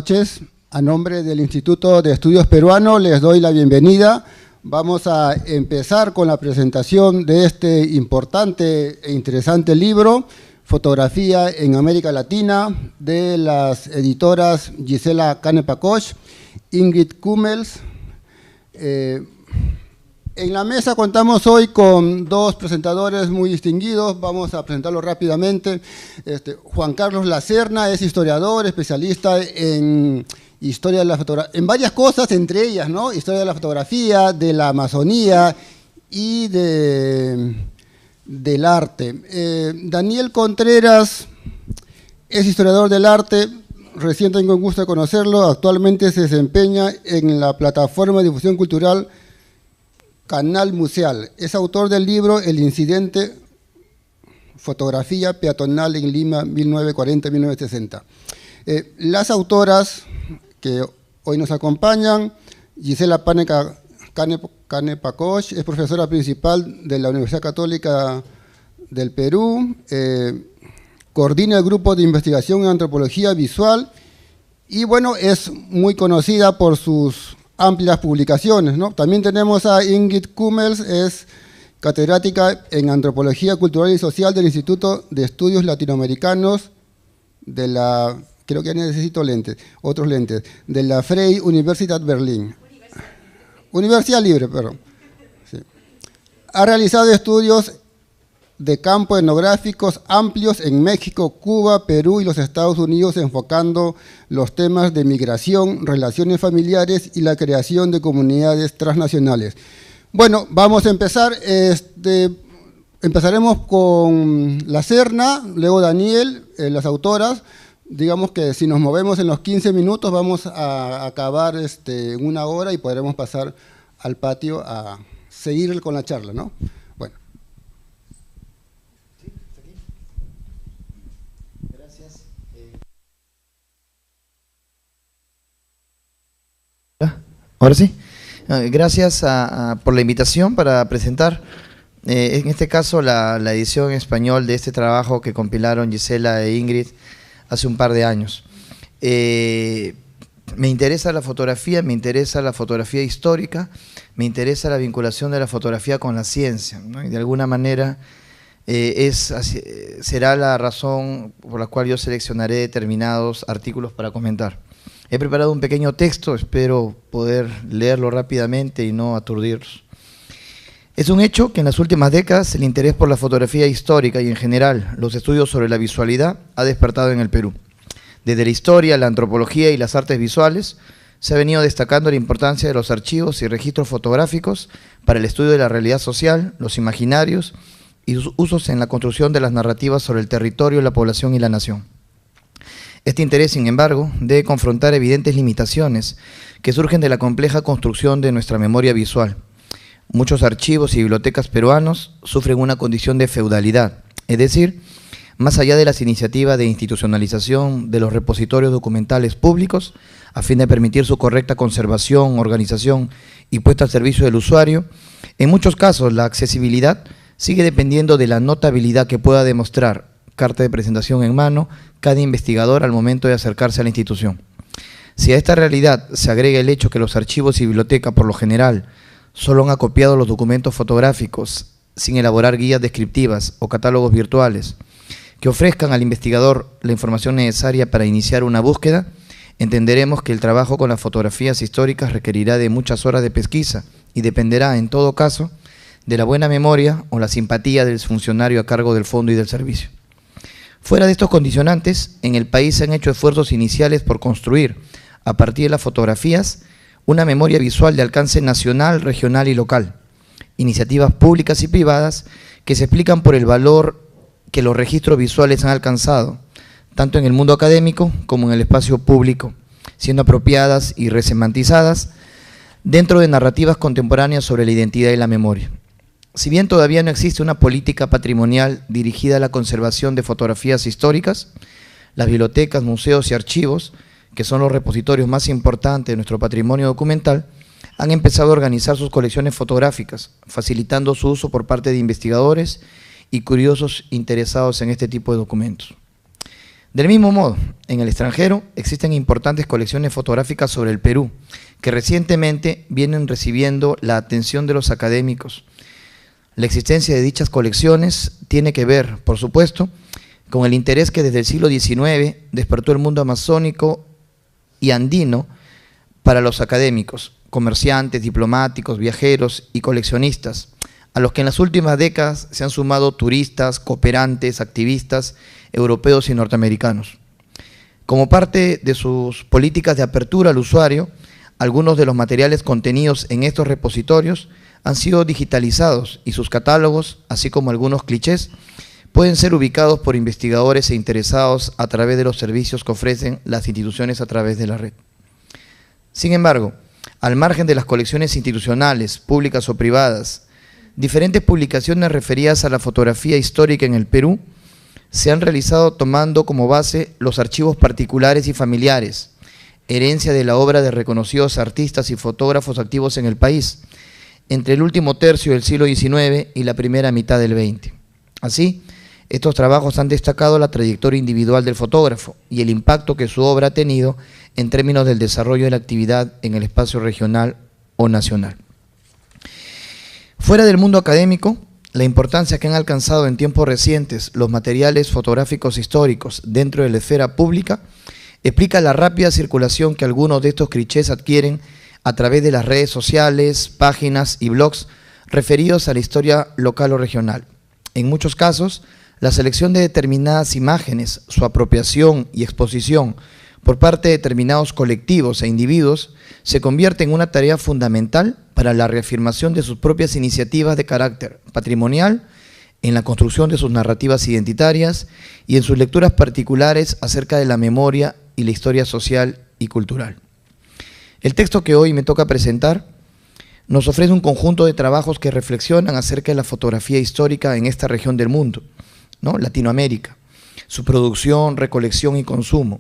noches. A nombre del Instituto de Estudios Peruanos les doy la bienvenida. Vamos a empezar con la presentación de este importante e interesante libro, Fotografía en América Latina, de las editoras Gisela Canepa-Koch, Ingrid Kummels. En la mesa contamos hoy con dos presentadores muy distinguidos, vamos a presentarlos rápidamente. Juan Carlos Lacerna es historiador, especialista en historia de la fotografía, en varias cosas, entre ellas, ¿no? Historia de la fotografía, de la Amazonía y del arte. Daniel Contreras es historiador del arte, recién tengo el gusto de conocerlo, actualmente se desempeña en la plataforma de difusión cultural Canal Museal. Es autor del libro El incidente, fotografía peatonal en Lima 1940-1960. Las autoras que hoy nos acompañan, Gisela Canepa-Koch, es profesora principal de la Universidad Católica del Perú, coordina el grupo de investigación en antropología visual y bueno, es muy conocida por sus amplias publicaciones, ¿no? También tenemos a Ingrid Kummels, es catedrática en Antropología Cultural y Social del Instituto de Estudios Latinoamericanos de la, creo que ya necesito lentes, otros lentes, de la Freie Universität Berlin. Universidad Libre, perdón. Sí. Ha realizado estudios de campo etnográficos amplios en México, Cuba, Perú y los Estados Unidos, enfocando los temas de migración, relaciones familiares y la creación de comunidades transnacionales. Bueno, vamos a empezar. Empezaremos con Lacerna, luego Daniel, las autoras. Digamos que si nos movemos en los 15 minutos vamos a acabar en una hora y podremos pasar al patio a seguir con la charla, ¿no? Ahora sí. Gracias por la invitación para presentar, en este caso, la edición en español de este trabajo que compilaron Gisela e Ingrid hace un par de años. Me interesa la fotografía histórica, me interesa la vinculación de la fotografía con la ciencia, ¿no? Y de alguna manera será la razón por la cual yo seleccionaré determinados artículos para comentar. He preparado un pequeño texto, espero poder leerlo rápidamente y no aturdirlos. Es un hecho que en las últimas décadas el interés por la fotografía histórica y en general los estudios sobre la visualidad ha despertado en el Perú. Desde la historia, la antropología y las artes visuales se ha venido destacando la importancia de los archivos y registros fotográficos para el estudio de la realidad social, los imaginarios y sus usos en la construcción de las narrativas sobre el territorio, la población y la nación. Este interés, sin embargo, debe confrontar evidentes limitaciones que surgen de la compleja construcción de nuestra memoria visual. Muchos archivos y bibliotecas peruanos sufren una condición de feudalidad, es decir, más allá de las iniciativas de institucionalización de los repositorios documentales públicos, a fin de permitir su correcta conservación, organización y puesta al servicio del usuario, en muchos casos la accesibilidad sigue dependiendo de la notabilidad que pueda demostrar, carta de presentación en mano, cada investigador al momento de acercarse a la institución. Si a esta realidad se agrega el hecho que los archivos y bibliotecas, por lo general, solo han acopiado los documentos fotográficos sin elaborar guías descriptivas o catálogos virtuales que ofrezcan al investigador la información necesaria para iniciar una búsqueda, entenderemos que el trabajo con las fotografías históricas requerirá de muchas horas de pesquisa y dependerá, en todo caso, de la buena memoria o la simpatía del funcionario a cargo del fondo y del servicio. Fuera de estos condicionantes, en el país se han hecho esfuerzos iniciales por construir, a partir de las fotografías, una memoria visual de alcance nacional, regional y local. Iniciativas públicas y privadas que se explican por el valor que los registros visuales han alcanzado, tanto en el mundo académico como en el espacio público, siendo apropiadas y resemantizadas dentro de narrativas contemporáneas sobre la identidad y la memoria. Si bien todavía no existe una política patrimonial dirigida a la conservación de fotografías históricas, las bibliotecas, museos y archivos, que son los repositorios más importantes de nuestro patrimonio documental, han empezado a organizar sus colecciones fotográficas, facilitando su uso por parte de investigadores y curiosos interesados en este tipo de documentos. Del mismo modo, en el extranjero existen importantes colecciones fotográficas sobre el Perú, que recientemente vienen recibiendo la atención de los académicos. La existencia de dichas colecciones tiene que ver, por supuesto, con el interés que desde el siglo XIX despertó el mundo amazónico y andino para los académicos, comerciantes, diplomáticos, viajeros y coleccionistas, a los que en las últimas décadas se han sumado turistas, cooperantes, activistas europeos y norteamericanos. Como parte de sus políticas de apertura al usuario, algunos de los materiales contenidos en estos repositorios han sido digitalizados y sus catálogos, así como algunos clichés, pueden ser ubicados por investigadores e interesados a través de los servicios que ofrecen las instituciones a través de la red. Sin embargo, al margen de las colecciones institucionales, públicas o privadas, diferentes publicaciones referidas a la fotografía histórica en el Perú se han realizado tomando como base los archivos particulares y familiares, herencia de la obra de reconocidos artistas y fotógrafos activos en el país, entre el último tercio del siglo XIX y la primera mitad del XX. Así, estos trabajos han destacado la trayectoria individual del fotógrafo y el impacto que su obra ha tenido en términos del desarrollo de la actividad en el espacio regional o nacional. Fuera del mundo académico, la importancia que han alcanzado en tiempos recientes los materiales fotográficos históricos dentro de la esfera pública explica la rápida circulación que algunos de estos clichés adquieren a través de las redes sociales, páginas y blogs referidos a la historia local o regional. En muchos casos, la selección de determinadas imágenes, su apropiación y exposición por parte de determinados colectivos e individuos se convierte en una tarea fundamental para la reafirmación de sus propias iniciativas de carácter patrimonial, en la construcción de sus narrativas identitarias y en sus lecturas particulares acerca de la memoria y la historia social y cultural. El texto que hoy me toca presentar nos ofrece un conjunto de trabajos que reflexionan acerca de la fotografía histórica en esta región del mundo, ¿no? Latinoamérica, su producción, recolección y consumo,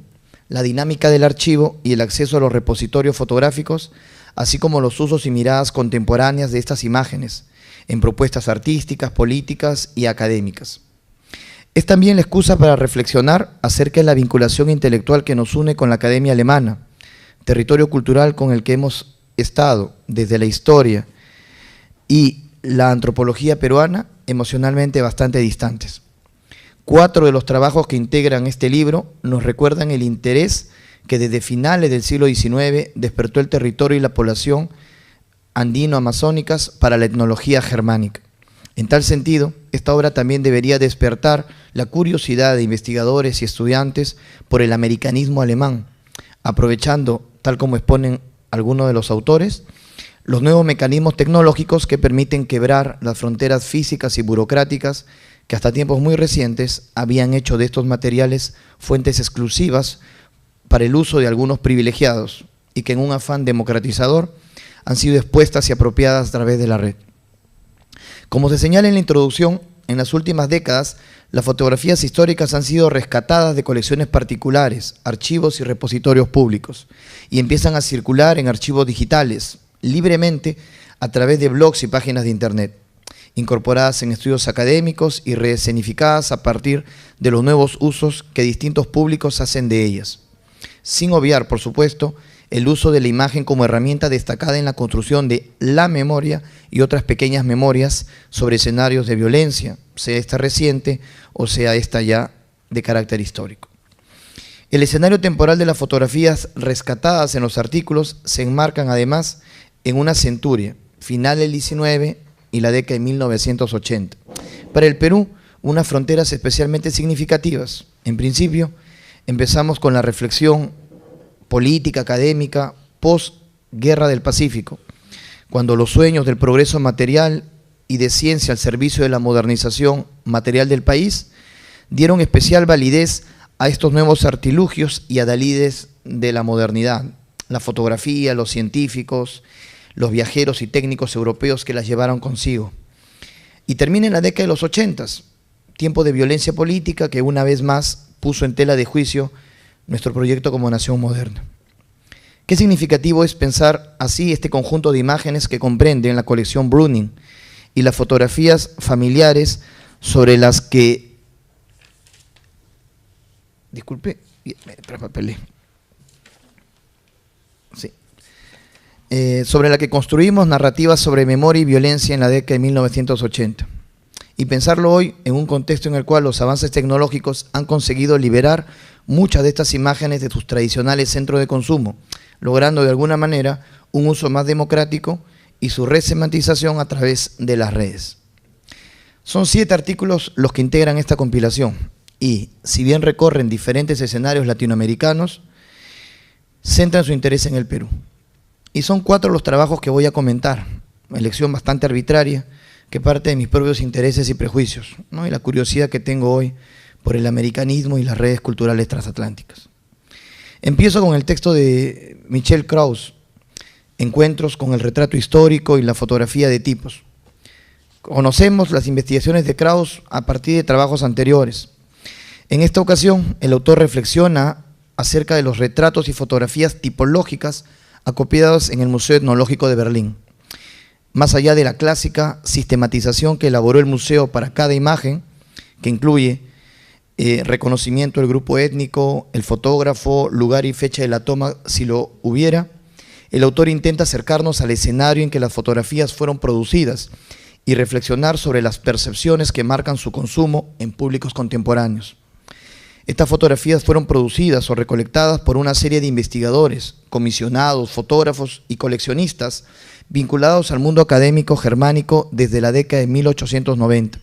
la dinámica del archivo y el acceso a los repositorios fotográficos, así como los usos y miradas contemporáneas de estas imágenes en propuestas artísticas, políticas y académicas. Es también la excusa para reflexionar acerca de la vinculación intelectual que nos une con la Academia Alemana, territorio cultural con el que hemos estado desde la historia y la antropología peruana emocionalmente bastante distantes. 4 de los trabajos que integran este libro nos recuerdan el interés que desde finales del siglo XIX despertó el territorio y la población andino-amazónicas para la etnología germánica. En tal sentido, esta obra también debería despertar la curiosidad de investigadores y estudiantes por el americanismo alemán, aprovechando, tal como exponen algunos de los autores, los nuevos mecanismos tecnológicos que permiten quebrar las fronteras físicas y burocráticas que hasta tiempos muy recientes habían hecho de estos materiales fuentes exclusivas para el uso de algunos privilegiados y que en un afán democratizador han sido expuestas y apropiadas a través de la red. Como se señala en la introducción, en las últimas décadas las fotografías históricas han sido rescatadas de colecciones particulares, archivos y repositorios públicos y empiezan a circular en archivos digitales, libremente a través de blogs y páginas de internet, incorporadas en estudios académicos y reescenificadas a partir de los nuevos usos que distintos públicos hacen de ellas. Sin obviar, por supuesto, el uso de la imagen como herramienta destacada en la construcción de la memoria y otras pequeñas memorias sobre escenarios de violencia, sea esta reciente o sea esta ya de carácter histórico. El escenario temporal de las fotografías rescatadas en los artículos se enmarcan además en una centuria, final del XIX y la década de 1980. Para el Perú, unas fronteras especialmente significativas. En principio, empezamos con la reflexión política, académica, post-Guerra del Pacífico, cuando los sueños del progreso material y de ciencia al servicio de la modernización material del país dieron especial validez a estos nuevos artilugios y adalides de la modernidad, la fotografía, los científicos, los viajeros y técnicos europeos que las llevaron consigo. Y termina en la década de los 80s, tiempo de violencia política que una vez más puso en tela de juicio nuestro proyecto como nación moderna. Qué significativo es pensar así este conjunto de imágenes que comprenden la colección Brüning y las fotografías familiares sobre las que disculpe, me traspapelé. Sí. Sobre la que construimos narrativas sobre memoria y violencia en la década de 1980. Y pensarlo hoy en un contexto en el cual los avances tecnológicos han conseguido liberar muchas de estas imágenes de sus tradicionales centros de consumo, logrando de alguna manera un uso más democrático y su resemantización a través de las redes. Son 7 artículos los que integran esta compilación y, si bien recorren diferentes escenarios latinoamericanos, centran su interés en el Perú. Y son 4 los trabajos que voy a comentar, elección bastante arbitraria, que parte de mis propios intereses y prejuicios, ¿no? Y la curiosidad que tengo hoy por el americanismo y las redes culturales transatlánticas. Empiezo con el texto de Michel Krauss, Encuentros con el retrato histórico y la fotografía de tipos. Conocemos las investigaciones de Krauss a partir de trabajos anteriores. En esta ocasión, el autor reflexiona acerca de los retratos y fotografías tipológicas acopiados en el Museo Etnológico de Berlín. Más allá de la clásica sistematización que elaboró el museo para cada imagen, que incluye reconocimiento del grupo étnico, el fotógrafo, lugar y fecha de la toma, si lo hubiera, el autor intenta acercarnos al escenario en que las fotografías fueron producidas y reflexionar sobre las percepciones que marcan su consumo en públicos contemporáneos. Estas fotografías fueron producidas o recolectadas por una serie de investigadores, comisionados, fotógrafos y coleccionistas vinculados al mundo académico germánico desde la década de 1890,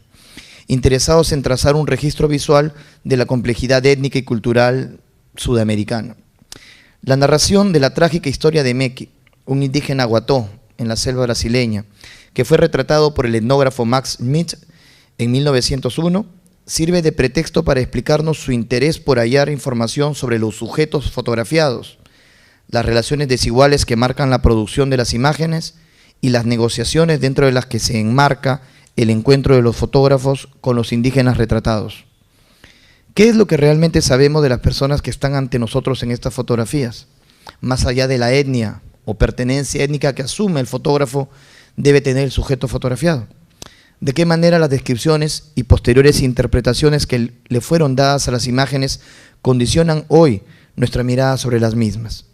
interesados en trazar un registro visual de la complejidad étnica y cultural sudamericana. La narración de la trágica historia de Meki, un indígena guató en la selva brasileña, que fue retratado por el etnógrafo Max Schmidt en 1901, sirve de pretexto para explicarnos su interés por hallar información sobre los sujetos fotografiados, las relaciones desiguales que marcan la producción de las imágenes y las negociaciones dentro de las que se enmarca el encuentro de los fotógrafos con los indígenas retratados. ¿Qué es lo que realmente sabemos de las personas que están ante nosotros en estas fotografías? Más allá de la etnia o pertenencia étnica que asume el fotógrafo debe tener el sujeto fotografiado. ¿De qué manera las descripciones y posteriores interpretaciones que le fueron dadas a las imágenes condicionan hoy nuestra mirada sobre las mismas?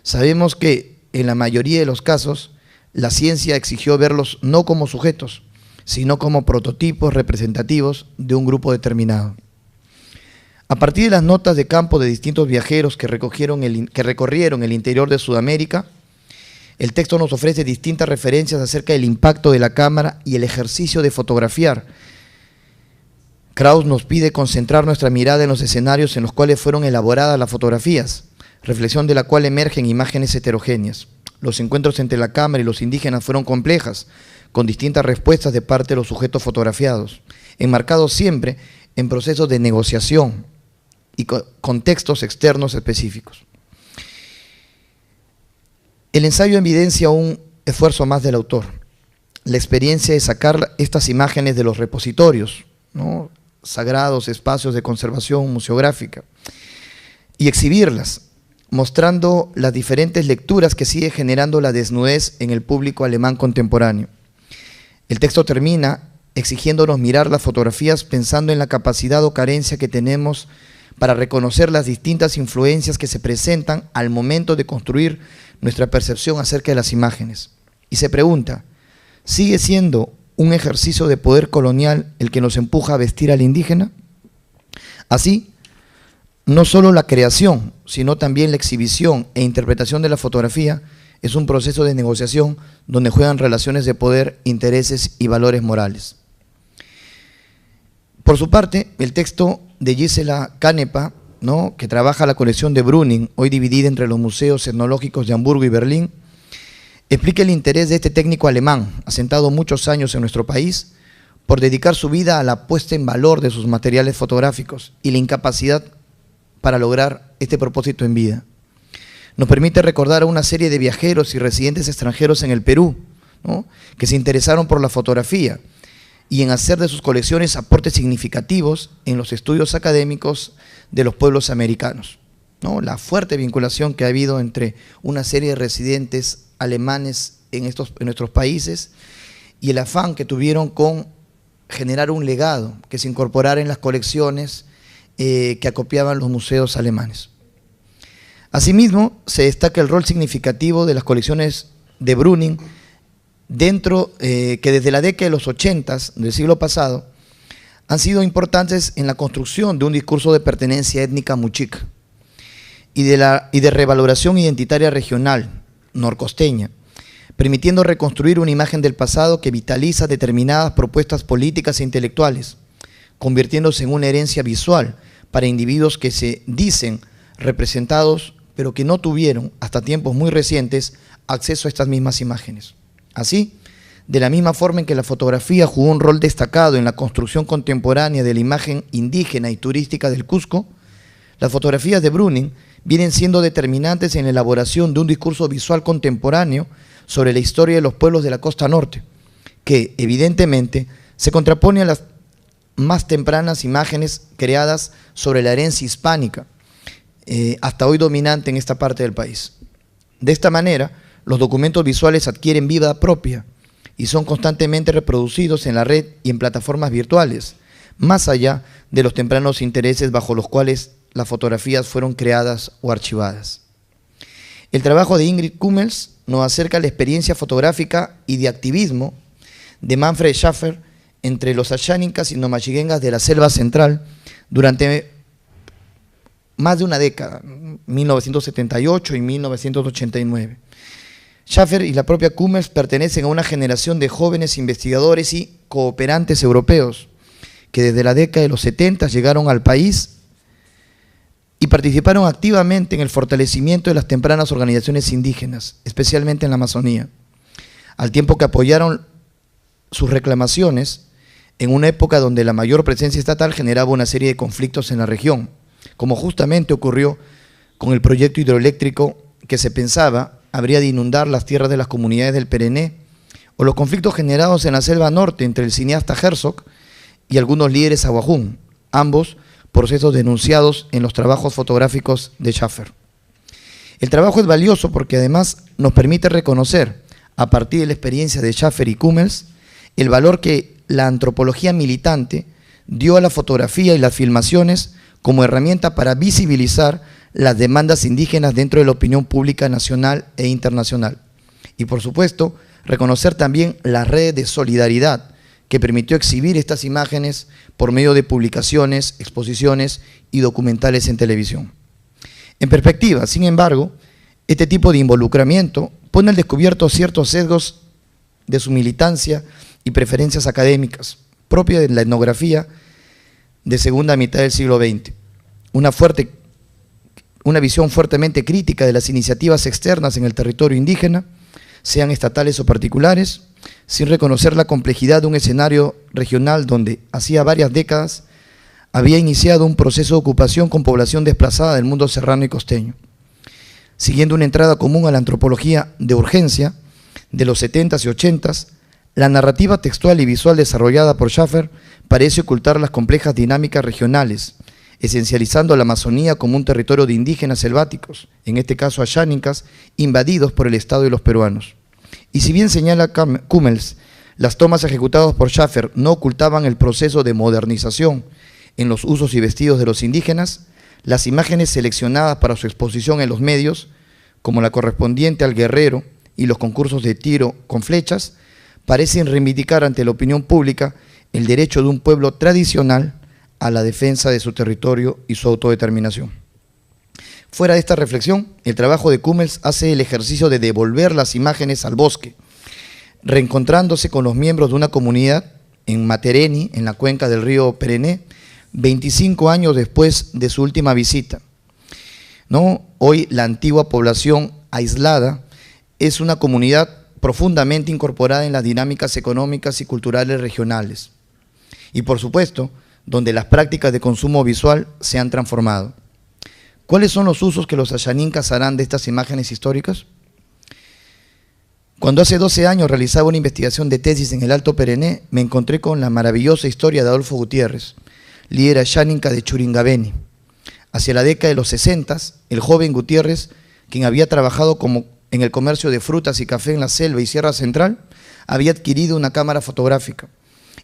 Sabemos que en la mayoría de los casos la ciencia exigió verlos no como sujetos, sino como prototipos representativos de un grupo determinado. A partir de las notas de campo de distintos viajeros que recorrieron el interior de Sudamérica, el texto nos ofrece distintas referencias acerca del impacto de la cámara y el ejercicio de fotografiar. Krauss nos pide concentrar nuestra mirada en los escenarios en los cuales fueron elaboradas las fotografías, reflexión de la cual emergen imágenes heterogéneas. Los encuentros entre la cámara y los indígenas fueron complejas, con distintas respuestas de parte de los sujetos fotografiados, enmarcados siempre en procesos de negociación y contextos externos específicos. El ensayo evidencia un esfuerzo más del autor, la experiencia de sacar estas imágenes de los repositorios, ¿no?, sagrados espacios de conservación museográfica, y exhibirlas, mostrando las diferentes lecturas que sigue generando la desnudez en el público alemán contemporáneo. El texto termina exigiéndonos mirar las fotografías pensando en la capacidad o carencia que tenemos para reconocer las distintas influencias que se presentan al momento de construir nuestra percepción acerca de las imágenes. Y se pregunta, ¿sigue siendo un ejercicio de poder colonial el que nos empuja a vestir al indígena? Así, no solo la creación, sino también la exhibición e interpretación de la fotografía es un proceso de negociación donde juegan relaciones de poder, intereses y valores morales. Por su parte, el texto de Gisela Canepa, ¿no?, que trabaja la colección de Brüning, hoy dividida entre los museos etnológicos de Hamburgo y Berlín, explica el interés de este técnico alemán, asentado muchos años en nuestro país, por dedicar su vida a la puesta en valor de sus materiales fotográficos y la incapacidad para lograr este propósito en vida. Nos permite recordar a una serie de viajeros y residentes extranjeros en el Perú, ¿no?, que se interesaron por la fotografía y en hacer de sus colecciones aportes significativos en los estudios académicos de los pueblos americanos, ¿no? La fuerte vinculación que ha habido entre una serie de residentes alemanes en nuestros países y el afán que tuvieron con generar un legado que se incorporara en las colecciones que acopiaban los museos alemanes. Asimismo, se destaca el rol significativo de las colecciones de Brüning que desde la década de los 80 del siglo pasado han sido importantes en la construcción de un discurso de pertenencia étnica muchica y de revaloración identitaria regional norcosteña, permitiendo reconstruir una imagen del pasado que vitaliza determinadas propuestas políticas e intelectuales, convirtiéndose en una herencia visual para individuos que se dicen representados, pero que no tuvieron, hasta tiempos muy recientes, acceso a estas mismas imágenes. Así, de la misma forma en que la fotografía jugó un rol destacado en la construcción contemporánea de la imagen indígena y turística del Cusco, las fotografías de Brüning vienen siendo determinantes en la elaboración de un discurso visual contemporáneo sobre la historia de los pueblos de la costa norte, que evidentemente se contrapone a las más tempranas imágenes creadas sobre la herencia hispánica, hasta hoy dominante en esta parte del país. De esta manera, los documentos visuales adquieren vida propia y son constantemente reproducidos en la red y en plataformas virtuales, más allá de los tempranos intereses bajo los cuales las fotografías fueron creadas o archivadas. El trabajo de Ingrid Kummels nos acerca a la experiencia fotográfica y de activismo de Manfred Schaffer entre los ayánicas y nomachiguengas de la selva central durante más de una década, 1978 y 1989. Schaffer y la propia Kummels pertenecen a una generación de jóvenes investigadores y cooperantes europeos que desde la década de los 70 llegaron al país y participaron activamente en el fortalecimiento de las tempranas organizaciones indígenas, especialmente en la Amazonía, al tiempo que apoyaron sus reclamaciones en una época donde la mayor presencia estatal generaba una serie de conflictos en la región, como justamente ocurrió con el proyecto hidroeléctrico que se pensaba habría de inundar las tierras de las comunidades del Perené, o los conflictos generados en la selva norte entre el cineasta Herzog y algunos líderes aguajún, ambos procesos denunciados en los trabajos fotográficos de Schaffer. El trabajo es valioso porque además nos permite reconocer, a partir de la experiencia de Schaffer y Kummels, el valor que la antropología militante dio a la fotografía y las filmaciones como herramienta para visibilizar las demandas indígenas dentro de la opinión pública nacional e internacional. Y por supuesto, reconocer también las redes de solidaridad que permitió exhibir estas imágenes por medio de publicaciones, exposiciones y documentales en televisión. En perspectiva, sin embargo, este tipo de involucramiento pone al descubierto ciertos sesgos de su militancia y preferencias académicas, propia de la etnografía de segunda mitad del siglo XX. Una visión fuertemente crítica de las iniciativas externas en el territorio indígena, sean estatales o particulares, sin reconocer la complejidad de un escenario regional donde hacía varias décadas había iniciado un proceso de ocupación con población desplazada del mundo serrano y costeño. Siguiendo una entrada común a la antropología de urgencia de los 70s y 80s, la narrativa textual y visual desarrollada por Schaffer parece ocultar las complejas dinámicas regionales, esencializando la Amazonía como un territorio de indígenas selváticos, en este caso ayánicas, invadidos por el Estado y los peruanos. Y si bien señala Kummels, las tomas ejecutadas por Schaffer no ocultaban el proceso de modernización en los usos y vestidos de los indígenas, las imágenes seleccionadas para su exposición en los medios, como la correspondiente al guerrero y los concursos de tiro con flechas, parecen reivindicar ante la opinión pública el derecho de un pueblo tradicional a la defensa de su territorio y su autodeterminación. Fuera de esta reflexión, el trabajo de Kummels hace el ejercicio de devolver las imágenes al bosque, reencontrándose con los miembros de una comunidad en Matereni, en la cuenca del río Perené, 25 años después de su última visita. Hoy la antigua población aislada es una comunidad profundamente incorporada en las dinámicas económicas y culturales regionales. Y por supuesto, donde las prácticas de consumo visual se han transformado. ¿Cuáles son los usos que los ayaninkas harán de estas imágenes históricas? Cuando hace 12 años realizaba una investigación de tesis en el Alto Perené, me encontré con la maravillosa historia de Adolfo Gutiérrez, líder ayaninka de Churingabeni. Hacia la década de los 60, el joven Gutiérrez, quien había trabajado en el comercio de frutas y café en la selva y Sierra Central, había adquirido una cámara fotográfica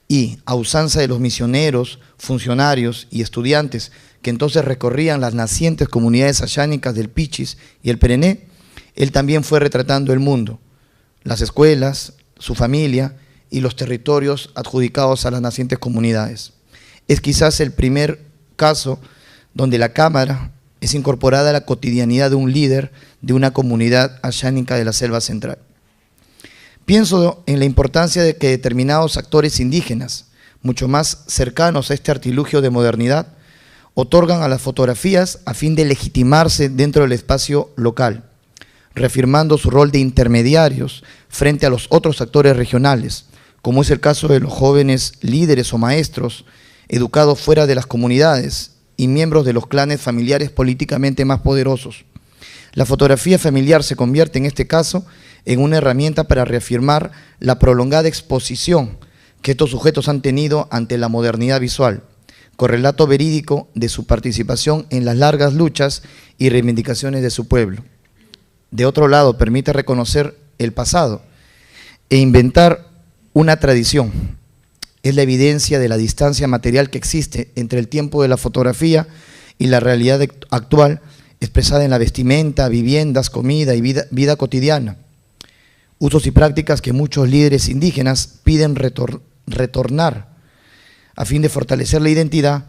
y, a usanza de los misioneros, funcionarios y estudiantes que entonces recorrían las nacientes comunidades ayánicas del Pichis y el Perené, él también fue retratando el mundo, las escuelas, su familia y los territorios adjudicados a las nacientes comunidades. Es quizás el primer caso donde la cámara es incorporada a la cotidianidad de un líder de una comunidad ayánica de la Selva Central. Pienso en la importancia de que determinados actores indígenas, mucho más cercanos a este artilugio de modernidad, otorgan a las fotografías a fin de legitimarse dentro del espacio local, reafirmando su rol de intermediarios frente a los otros actores regionales, como es el caso de los jóvenes líderes o maestros educados fuera de las comunidades y miembros de los clanes familiares políticamente más poderosos. La fotografía familiar se convierte en este caso en una herramienta para reafirmar la prolongada exposición que estos sujetos han tenido ante la modernidad visual, correlato verídico de su participación en las largas luchas y reivindicaciones de su pueblo. De otro lado, permite reconocer el pasado e inventar una tradición. Es la evidencia de la distancia material que existe entre el tiempo de la fotografía y la realidad actual, expresada en la vestimenta, viviendas, comida y vida cotidiana. Usos y prácticas que muchos líderes indígenas piden retornar a fin de fortalecer la identidad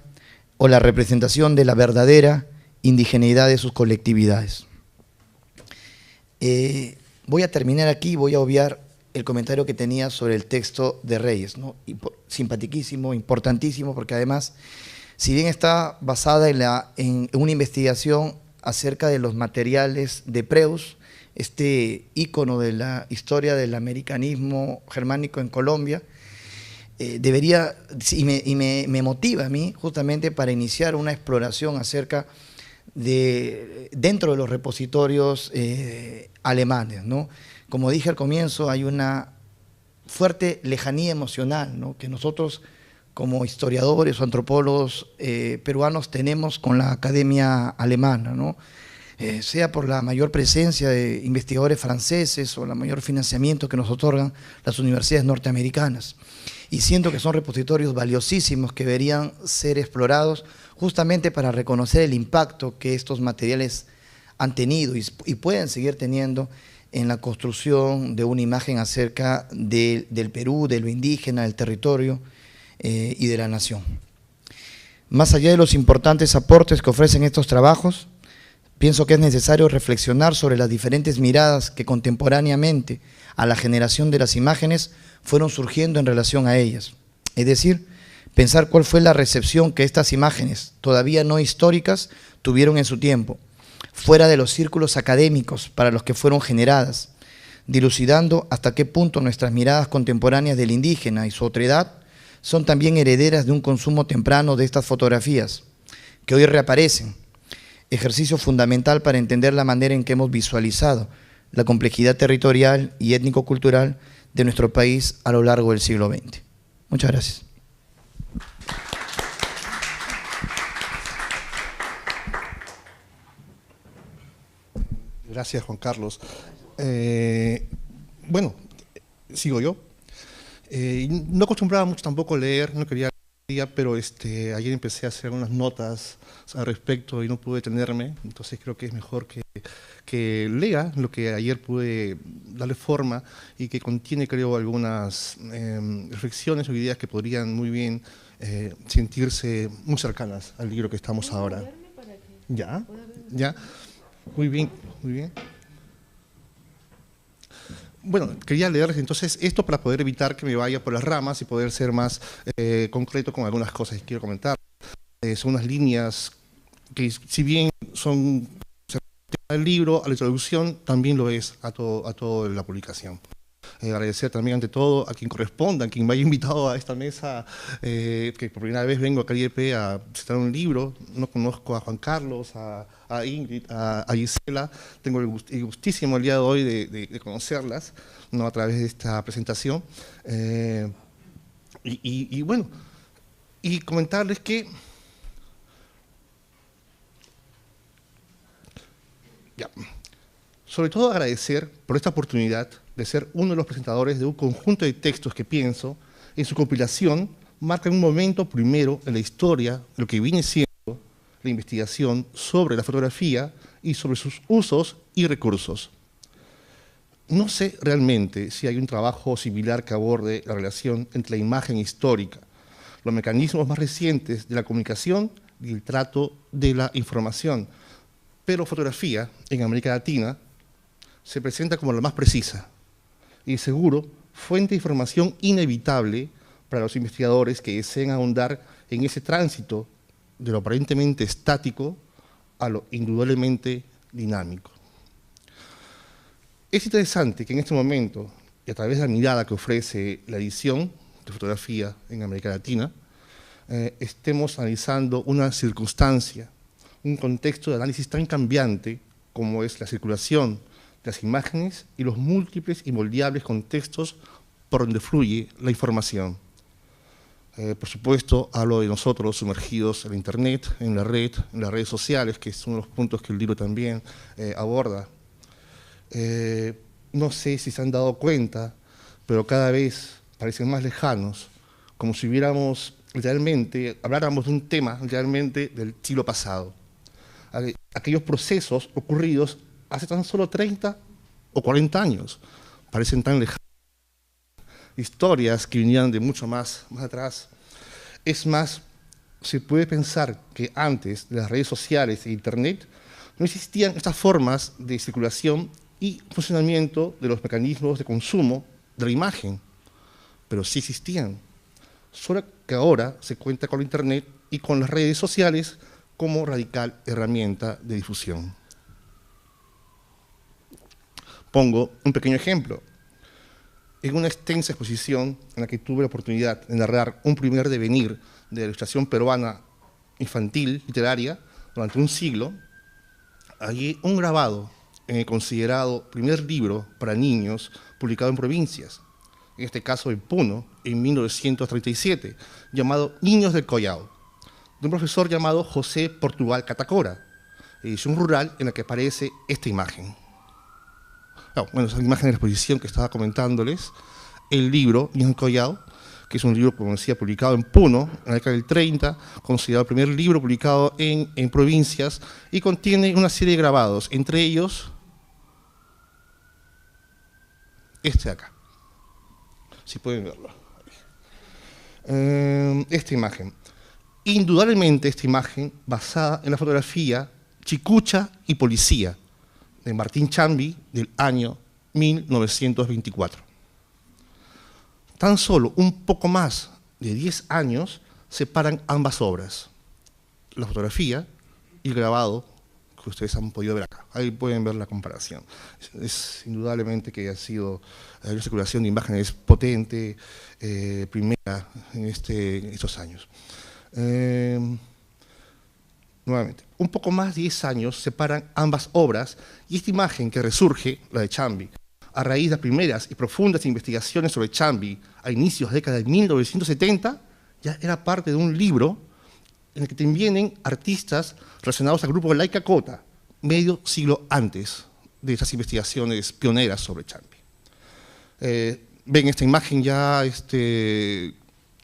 o la representación de la verdadera indigeneidad de sus colectividades. Voy a terminar aquí, voy a obviar el comentario que tenía sobre el texto de Reyes, ¿no? Simpaticísimo, importantísimo, porque además, si bien está basada en una investigación acerca de los materiales de Preus, este ícono de la historia del americanismo germánico en Colombia, debería, y me motiva a mí justamente para iniciar una exploración acerca de, dentro de los repositorios alemanes, ¿no? Como dije al comienzo, hay una fuerte lejanía emocional, ¿no?, que nosotros como historiadores o antropólogos peruanos tenemos con la academia alemana, ¿no? Sea por la mayor presencia de investigadores franceses o el mayor financiamiento que nos otorgan las universidades norteamericanas. Y siento que son repositorios valiosísimos que deberían ser explorados justamente para reconocer el impacto que estos materiales han tenido y pueden seguir teniendo en la construcción de una imagen acerca del Perú, de lo indígena, del territorio y de la nación. Más allá de los importantes aportes que ofrecen estos trabajos, pienso que es necesario reflexionar sobre las diferentes miradas que contemporáneamente a la generación de las imágenes fueron surgiendo en relación a ellas. Es decir, pensar cuál fue la recepción que estas imágenes, todavía no históricas, tuvieron en su tiempo, fuera de los círculos académicos para los que fueron generadas, dilucidando hasta qué punto nuestras miradas contemporáneas del indígena y su otredad son también herederas de un consumo temprano de estas fotografías, que hoy reaparecen, ejercicio fundamental para entender la manera en que hemos visualizado la complejidad territorial y étnico-cultural de nuestro país a lo largo del siglo XX. Muchas gracias. Gracias, Juan Carlos. Bueno, sigo yo. No acostumbraba mucho tampoco leer, no quería leer, pero ayer empecé a hacer unas notas al respecto y no pude detenerme, entonces creo que es mejor que lea lo que ayer pude darle forma y que contiene, creo, algunas reflexiones o ideas que podrían muy bien sentirse muy cercanas al libro que estamos ahora. ¿Ya? ¿Ya? Muy bien, muy bien. Bueno, quería leerles entonces esto para poder evitar que me vaya por las ramas y poder ser más concreto con algunas cosas que quiero comentar. Son unas líneas que, si bien son el libro, a la introducción, también lo es a toda la publicación. Agradecer también ante todo a quien corresponda, a quien me haya invitado a esta mesa, que por primera vez vengo a CALIEP a citar un libro. No conozco a Juan Carlos, a Ingrid, a Gisela. Tengo el gustísimo el día de hoy de conocerlas, ¿no?, a través de esta presentación. Y bueno, y comentarles que sobre todo agradecer por esta oportunidad de ser uno de los presentadores de un conjunto de textos que pienso, en su compilación, marcan un momento primero en la historia, lo que viene siendo la investigación sobre la fotografía y sobre sus usos y recursos. No sé realmente si hay un trabajo similar que aborde la relación entre la imagen histórica, los mecanismos más recientes de la comunicación y el trato de la información, pero fotografía en América Latina se presenta como la más precisa y seguro fuente de información inevitable para los investigadores que deseen ahondar en ese tránsito de lo aparentemente estático a lo indudablemente dinámico. Es interesante que en este momento, y a través de la mirada que ofrece la edición de fotografía en América Latina, estemos analizando una circunstancia, un contexto de análisis tan cambiante como es la circulación de las imágenes y los múltiples y moldeables contextos por donde fluye la información. Por supuesto, hablo de nosotros sumergidos en la Internet, en la red, en las redes sociales, que es uno de los puntos que el libro también aborda. No sé si se han dado cuenta, pero cada vez parecen más lejanos, como si hubiéramos realmente, habláramos de un tema realmente del siglo pasado. Aquellos procesos ocurridos hace tan solo 30 o 40 años parecen tan lejanos. Historias que venían de mucho más atrás. Es más, se puede pensar que antes de las redes sociales e Internet no existían estas formas de circulación y funcionamiento de los mecanismos de consumo de la imagen, pero sí existían, solo que ahora se cuenta con Internet y con las redes sociales como radical herramienta de difusión. Pongo un pequeño ejemplo. En una extensa exposición en la que tuve la oportunidad de narrar un primer devenir de la ilustración peruana infantil literaria durante un siglo, hallé un grabado en el considerado primer libro para niños publicado en provincias, en este caso en Puno, en 1937, llamado Niños del Collao, de un profesor llamado José Portugal Catacora, edición rural en la que aparece esta imagen. Bueno, esa imagen de la exposición que estaba comentándoles, el libro Niños del Collao, que es un libro, como decía, publicado en Puno, en la década del 30, considerado el primer libro publicado en provincias, y contiene una serie de grabados, entre ellos este de acá, si pueden verlo. Esta imagen. Indudablemente esta imagen basada en la fotografía Chicucha y Policía, de Martín Chambi, del año 1924. Tan solo un poco más de 10 años separan ambas obras, la fotografía y el grabado que ustedes han podido ver acá. Ahí pueden ver la comparación. Es indudablemente que ha sido una circulación de imágenes potente, primera en estos años. Nuevamente, un poco más de 10 años separan ambas obras y esta imagen que resurge, la de Chambi, a raíz de las primeras y profundas investigaciones sobre Chambi a inicios de la década de 1970, ya era parte de un libro en el que intervienen artistas relacionados al grupo Laika Kota, medio siglo antes de esas investigaciones pioneras sobre Chambi. Ven esta imagen ya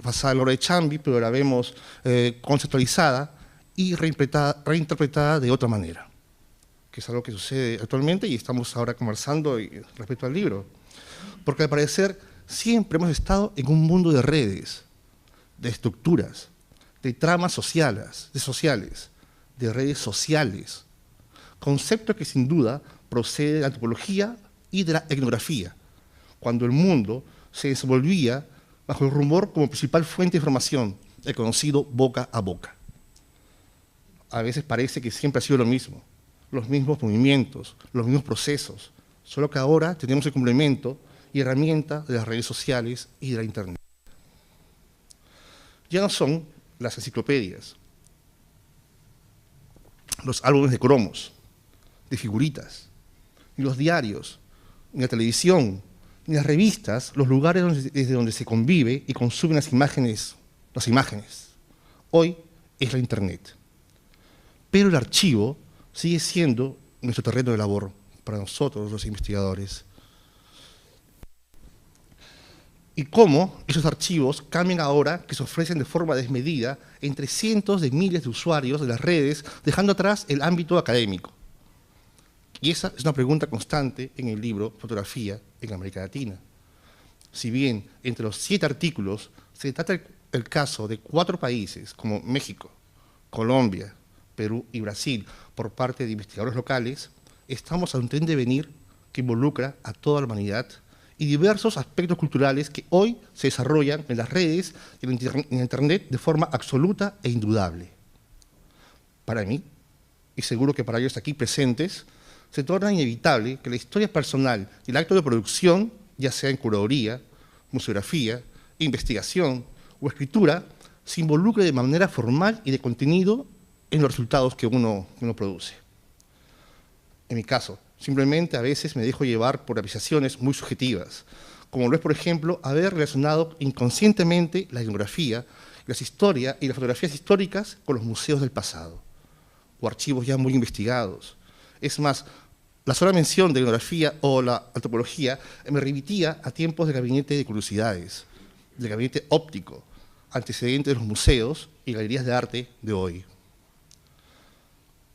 basada en la obra de Chambi, pero la vemos conceptualizada y reinterpretada de otra manera, que es algo que sucede actualmente y estamos ahora conversando respecto al libro. Porque al parecer siempre hemos estado en un mundo de redes, de estructuras, de tramas sociales, de redes sociales, concepto que sin duda procede de la antropología y de la etnografía, cuando el mundo se desenvolvía bajo el rumor como principal fuente de información, el conocido boca a boca. A veces parece que siempre ha sido lo mismo, los mismos movimientos, los mismos procesos, solo que ahora tenemos el complemento y herramienta de las redes sociales y de la Internet. Ya no son las enciclopedias, los álbumes de cromos, de figuritas, ni los diarios, ni la televisión, ni las revistas, los lugares desde donde se convive y consumen las imágenes. Hoy es la Internet. Pero el archivo sigue siendo nuestro terreno de labor para nosotros, los investigadores. y cómo esos archivos cambian ahora que se ofrecen de forma desmedida entre cientos de miles de usuarios de las redes, dejando atrás el ámbito académico. Y esa es una pregunta constante en el libro Fotografía en América Latina. Si bien entre los 7 artículos se trata el caso de 4 países como México, Colombia, Perú y Brasil por parte de investigadores locales, estamos ante un devenir que involucra a toda la humanidad y diversos aspectos culturales que hoy se desarrollan en las redes y en Internet de forma absoluta e indudable. Para mí, y seguro que para ellos aquí presentes, se torna inevitable que la historia personal y el acto de producción, ya sea en curaduría, museografía, investigación o escritura, se involucre de manera formal y de contenido en los resultados que uno produce. En mi caso, simplemente a veces me dejo llevar por apreciaciones muy subjetivas, como lo es, por ejemplo, haber relacionado inconscientemente la etnografía, las historias y las fotografías históricas con los museos del pasado, o archivos ya muy investigados. Es más, la sola mención de la etnografía o la antropología me remitía a tiempos del gabinete de curiosidades, del gabinete óptico, antecedentes de los museos y galerías de arte de hoy.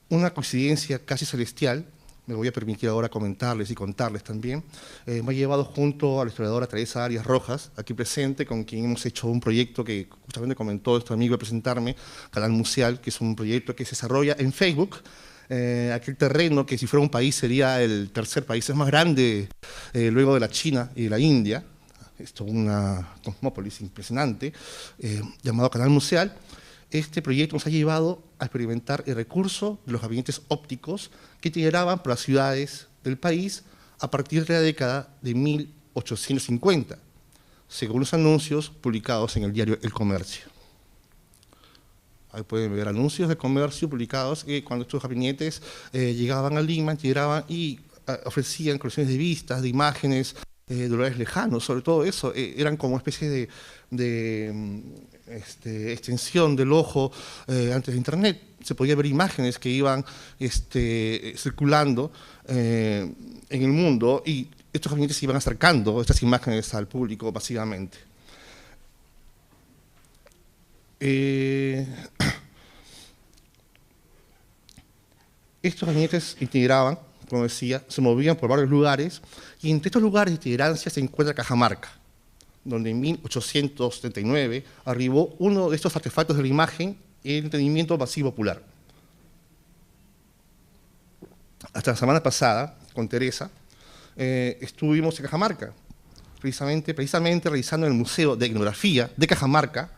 Una coincidencia casi celestial, me voy a permitir ahora comentarles y contarles también, me ha llevado junto a la historiadora Teresa Arias Rojas, aquí presente, con quien hemos hecho un proyecto que justamente comentó nuestro amigo de presentarme, Canal Museal, que es un proyecto que se desarrolla en Facebook, aquel terreno que si fuera un país sería el tercer país más grande luego de la China y de la India. Esto es una cosmópolis impresionante, llamado Canal Museal. Este proyecto nos ha llevado a experimentar el recurso de los gabinetes ópticos que tiraban por las ciudades del país a partir de la década de 1850, según los anuncios publicados en el diario El Comercio. Ahí pueden ver anuncios de comercio publicados que cuando estos gabinetes llegaban a Lima, tiraban y ofrecían colecciones de vistas, de imágenes, de lugares lejanos. Sobre todo eso, eran como una especie de extensión del ojo antes de Internet. Se podía ver imágenes que iban circulando en el mundo y estos gabinetes iban acercando estas imágenes al público masivamente. Estos gabinetes iteraban, como decía, se movían por varios lugares y entre estos lugares de itinerancia se encuentra Cajamarca, donde en 1839 arribó uno de estos artefactos de la imagen, el entretenimiento masivo popular. Hasta la semana pasada, con Teresa, estuvimos en Cajamarca, precisamente realizando en el Museo de Etnografía de Cajamarca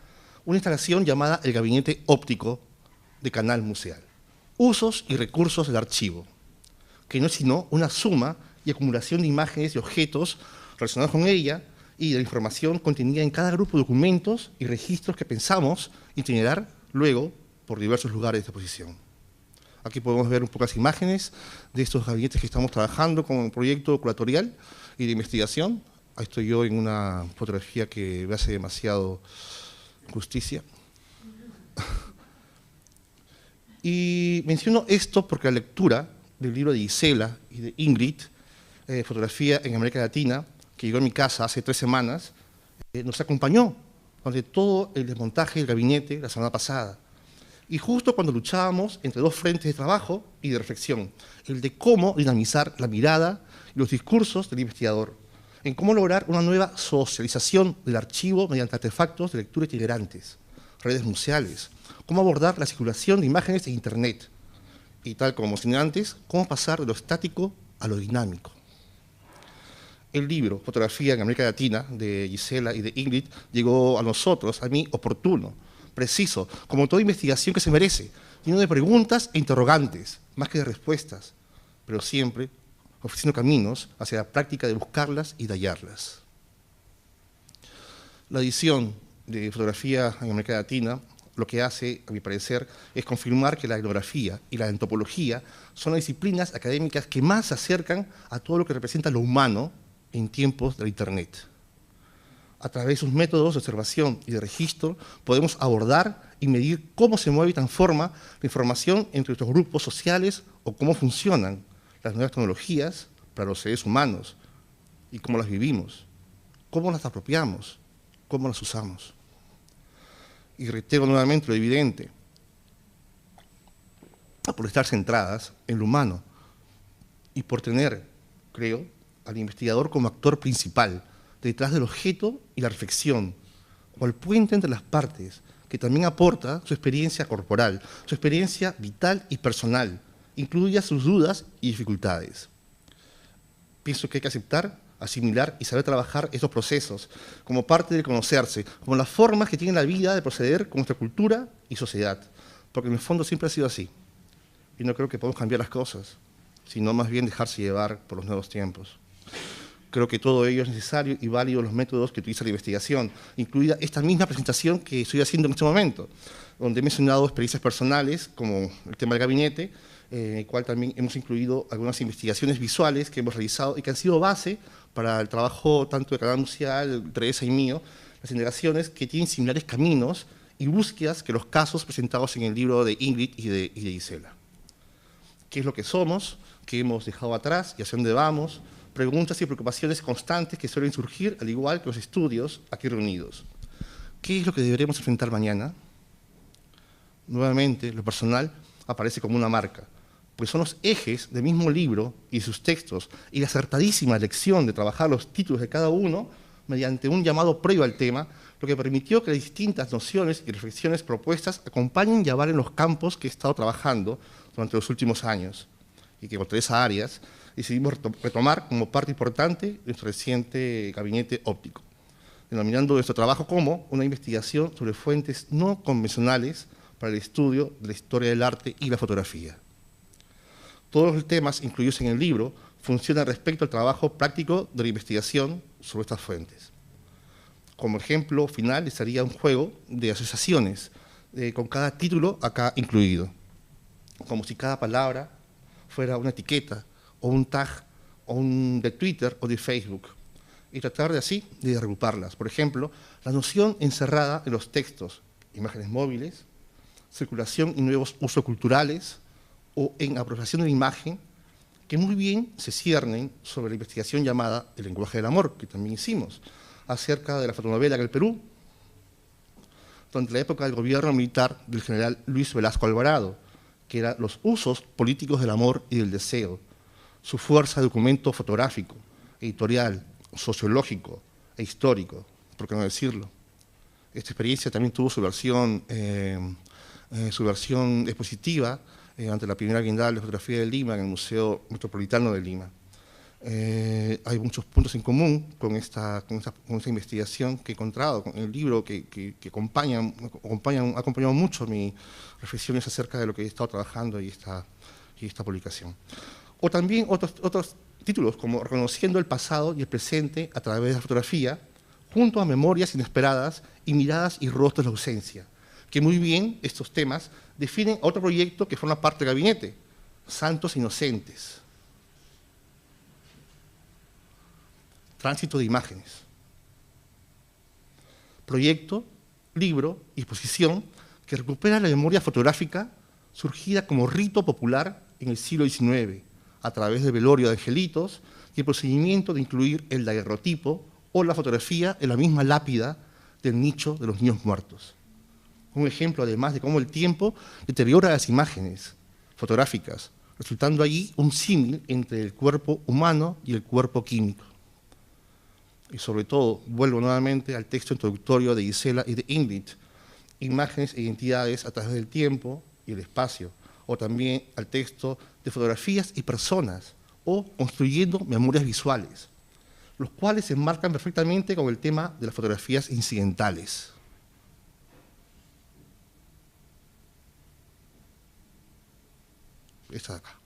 una instalación llamada el Gabinete Óptico de Canal Museal. Usos y recursos del archivo, que no es sino una suma y acumulación de imágenes y objetos relacionados con ella y de la información contenida en cada grupo de documentos y registros que pensamos itinerar luego por diversos lugares de exposición. Aquí podemos ver un poco las imágenes de estos gabinetes que estamos trabajando con un proyecto curatorial y de investigación. Ahí estoy yo en una fotografía que me hace demasiado justicia. Y menciono esto porque la lectura del libro de Gisela y de Ingrid, Fotografía en América Latina, que llegó a mi casa hace 3 semanas, nos acompañó durante todo el desmontaje del gabinete la semana pasada. Y justo cuando luchábamos entre 2 frentes de trabajo y de reflexión, el de cómo dinamizar la mirada y los discursos del investigador, en cómo lograr una nueva socialización del archivo mediante artefactos de lectura itinerantes, redes museales, cómo abordar la circulación de imágenes en Internet, y tal como mencioné antes, cómo pasar de lo estático a lo dinámico. El libro Fotografía en América Latina, de Gisela y de Ingrid, llegó a nosotros, a mí, oportuno, preciso, como toda investigación que se merece, lleno de preguntas e interrogantes, más que de respuestas, pero siempre ofreciendo caminos hacia la práctica de buscarlas y de hallarlas. La edición de Fotografía en América Latina lo que hace, a mi parecer, es confirmar que la etnografía y la antropología son las disciplinas académicas que más se acercan a todo lo que representa lo humano en tiempos de la Internet. A través de sus métodos de observación y de registro, podemos abordar y medir cómo se mueve y transforma la información entre nuestros grupos sociales o cómo funcionan las nuevas tecnologías para los seres humanos y cómo las vivimos. cómo las apropiamos, cómo las usamos. Y reitero nuevamente lo evidente, por estar centradas en lo humano y por tener, creo, al investigador como actor principal, detrás del objeto y la reflexión, o el puente entre las partes, que también aporta su experiencia corporal, su experiencia vital y personal, incluya sus dudas y dificultades. Pienso que hay que aceptar, asimilar y saber trabajar estos procesos como parte de conocerse, como las formas que tiene la vida de proceder con nuestra cultura y sociedad, porque en el fondo siempre ha sido así. Y no creo que podamos cambiar las cosas, sino más bien dejarse llevar por los nuevos tiempos. Creo que todo ello es necesario y válido los métodos que utiliza la investigación, incluida esta misma presentación que estoy haciendo en este momento, donde he mencionado experiencias personales, como el tema del gabinete, en el cual también hemos incluido algunas investigaciones visuales que hemos realizado y que han sido base para el trabajo tanto de Canal Museal, Teresa y mío, las indagaciones que tienen similares caminos y búsquedas que los casos presentados en el libro de Ingrid y de Gisela. ¿Qué es lo que somos? ¿Qué hemos dejado atrás? ¿Y hacia dónde vamos? Preguntas y preocupaciones constantes que suelen surgir, al igual que los estudios aquí reunidos. ¿Qué es lo que deberemos enfrentar mañana? Nuevamente, lo personal aparece como una marca, pues son los ejes del mismo libro y sus textos, y la acertadísima elección de trabajar los títulos de cada uno mediante un llamado previo al tema, lo que permitió que las distintas nociones y reflexiones propuestas acompañen y avalen los campos que he estado trabajando durante los últimos años, y que por tres áreas decidimos retomar como parte importante de nuestro reciente gabinete óptico, denominando nuestro trabajo como una investigación sobre fuentes no convencionales para el estudio de la historia del arte y la fotografía. Todos los temas incluidos en el libro funcionan respecto al trabajo práctico de la investigación sobre estas fuentes. Como ejemplo final estaría un juego de asociaciones con cada título acá incluido, como si cada palabra fuera una etiqueta o un tag o un de Twitter o de Facebook, y tratar de así de agruparlas. Por ejemplo, la noción encerrada en los textos, imágenes móviles, circulación y nuevos usos culturales, o en apropiación de la imagen, que muy bien se ciernen sobre la investigación llamada El lenguaje del amor, que también hicimos, acerca de la fotonovela en el Perú, durante la época del gobierno militar del general Luis Velasco Alvarado, que eran los usos políticos del amor y del deseo, su fuerza de documento fotográfico, editorial, sociológico e histórico, por qué no decirlo. Esta experiencia también tuvo su versión expositiva ante la primera Bienal de Fotografía de Lima en el Museo Metropolitano de Lima. Hay muchos puntos en común con esta investigación que he encontrado, con el libro que ha acompañado mucho mis reflexiones acerca de lo que he estado trabajando y esta publicación. O también otros títulos como Reconociendo el pasado y el presente a través de la fotografía, junto a Memorias inesperadas y Miradas y rostros de la ausencia, que muy bien estos temas definen otro proyecto que forma parte del gabinete, Santos Inocentes. Tránsito de imágenes. Proyecto, libro y exposición que recupera la memoria fotográfica surgida como rito popular en el siglo XIX, a través del velorio de angelitos y el procedimiento de incluir el daguerrotipo o la fotografía en la misma lápida del nicho de los niños muertos. Un ejemplo, además, de cómo el tiempo deteriora las imágenes fotográficas, resultando allí un símil entre el cuerpo humano y el cuerpo químico. Y sobre todo, vuelvo nuevamente al texto introductorio de Gisela y de Ingrid, imágenes e identidades a través del tiempo y el espacio, o también al texto de fotografías y personas, o construyendo memorias visuales, los cuales se enmarcan perfectamente con el tema de las fotografías incidentales. Esta de acá.